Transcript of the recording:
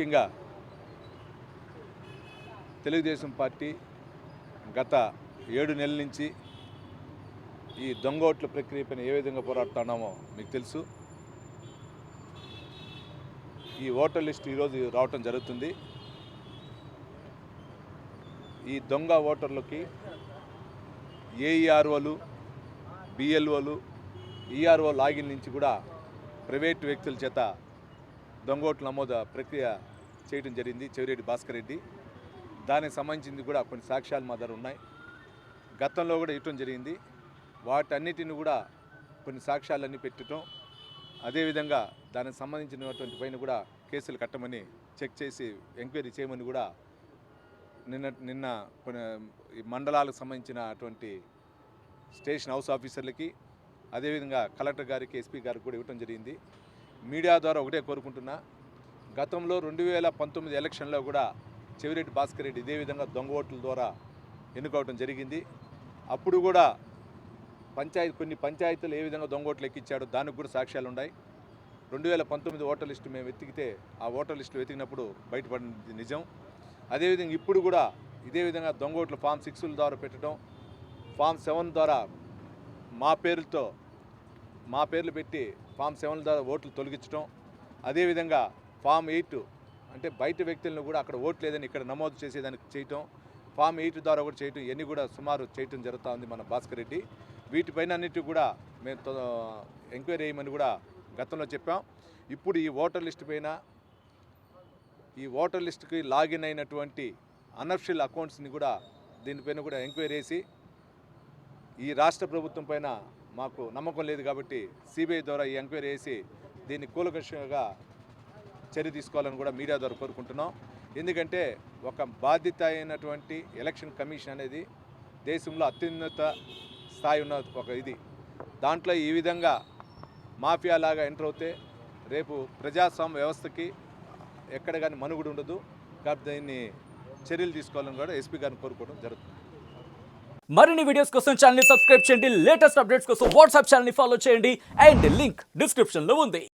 ముఖ్యంగా తెలుగుదేశం పార్టీ గత 7 నెలల నుంచి ఈ దొంగ ఓట్ల ప్రక్రియపైన ఏ విధంగా పోరాడుతున్నామో మీకు తెలుసు. ఈ ఓటర్ లిస్ట్ ఈరోజు రావటం జరుగుతుంది. ఈ దొంగ ఓటర్లకి ఏఈఆర్ఓలు, బిఎల్ఓలు, ఈఆర్ఓ లాగిన్ నుంచి కూడా ప్రైవేటు వ్యక్తుల చేత దొంగ ఓట్ల నమోదు ప్రక్రియ చేయడం జరిగింది. చెవిరెడ్డి భాస్కర్ రెడ్డి దానికి సంబంధించింది కూడా కొన్ని సాక్ష్యాలు మా దగ్గర ఉన్నాయి. గతంలో కూడా ఇవ్వటం జరిగింది. వాటన్నిటిని కూడా కొన్ని సాక్ష్యాలన్నీ పెట్టడం, అదేవిధంగా దానికి సంబంధించినటువంటి పైన కూడా కేసులు కట్టమని చెక్ చేసి ఎంక్వైరీ చేయమని కూడా నిన్న కొన్ని మండలాలకు సంబంధించినటువంటి స్టేషన్ హౌస్ ఆఫీసర్లకి, అదేవిధంగా కలెక్టర్ గారికి, ఎస్పీ గారికి కూడా ఇవ్వటం జరిగింది. మీడియా ద్వారా ఒకటే కోరుకుంటున్నా, గతంలో 2019 ఎలక్షన్లో కూడా చెవిరెడ్డి భాస్కర్ రెడ్డి ఇదే విధంగా దొంగ ఓట్ల ద్వారా ఎన్నుకోవడం జరిగింది. అప్పుడు కూడా కొన్ని పంచాయతీలు ఏ విధంగా దొంగ ఓట్లు ఎక్కించాడో దానికి కూడా సాక్ష్యాలు ఉన్నాయి. 2019 ఓటర్ లిస్టు మేము వెతికితే ఆ ఓటర్ లిస్టు వెతికినప్పుడు బయటపడింది నిజం. అదేవిధంగా ఇప్పుడు కూడా ఇదే విధంగా దొంగ ఓట్లు ఫామ్ 6 ద్వారా పెట్టడం, ఫామ్ 7 ద్వారా మా పేర్లు పెట్టి ఫామ్ 7 ద్వారా ఓట్లు తొలగించడం, అదేవిధంగా ఫామ్ 8 అంటే బయట వ్యక్తులను కూడా అక్కడ ఓట్లు లేదని ఇక్కడ నమోదు చేసేదానికి చేయటం, ఫామ్ 8 ద్వారా కూడా చేయటం, ఇవన్నీ కూడా సుమారు చేయటం జరుగుతూ ఉంది మన భాస్కర్ రెడ్డి. వీటిపైన అన్నిటి కూడా మేము ఎంక్వైరీ చేయమని కూడా గతంలో చెప్పాం. ఇప్పుడు ఈ ఓటర్ లిస్టు పైన, ఈ ఓటర్ లిస్టుకి లాగిన్ అయినటువంటి అనఫిషియల్ అకౌంట్స్ని కూడా దీనిపైన కూడా ఎంక్వైరీ చేసి, ఈ రాష్ట్ర ప్రభుత్వం పైన మాకు నమ్మకం లేదు కాబట్టి సిబిఐ ద్వారా ఈ ఎంక్వైరీ చేసి దీన్ని కూలంకషంగా చర్య తీసుకోవాలని కూడా మీడియా ద్వారా కోరుకుంటున్నాం. ఎందుకంటే ఒక బాధ్యత అయినటువంటి ఎలక్షన్ కమిషన్ అనేది దేశంలో అత్యున్నత స్థాయి ఉన్న ఒక దాంట్లో ఈ విధంగా మాఫియా లాగా ఎంటర్ అవుతే రేపు ప్రజాస్వామ్య వ్యవస్థకి ఎక్కడ కానీ మనుగడ ఉండదు. కాబట్టి దీన్ని చర్యలు తీసుకోవాలని కూడా ఎస్పీ గారిని కోరుకోవడం జరుగుతుంది. మరిన్ని వీడియోస్ కోసం ఛానల్ ని సబ్స్క్రైబ్ చేయండి. లేటెస్ట్ అప్డేట్స్ కోసం వాట్సాప్ ఛానల్ ని ఫాలో చేయండి. అండ్ లింక్ డిస్క్రిప్షన్ లో ఉంది.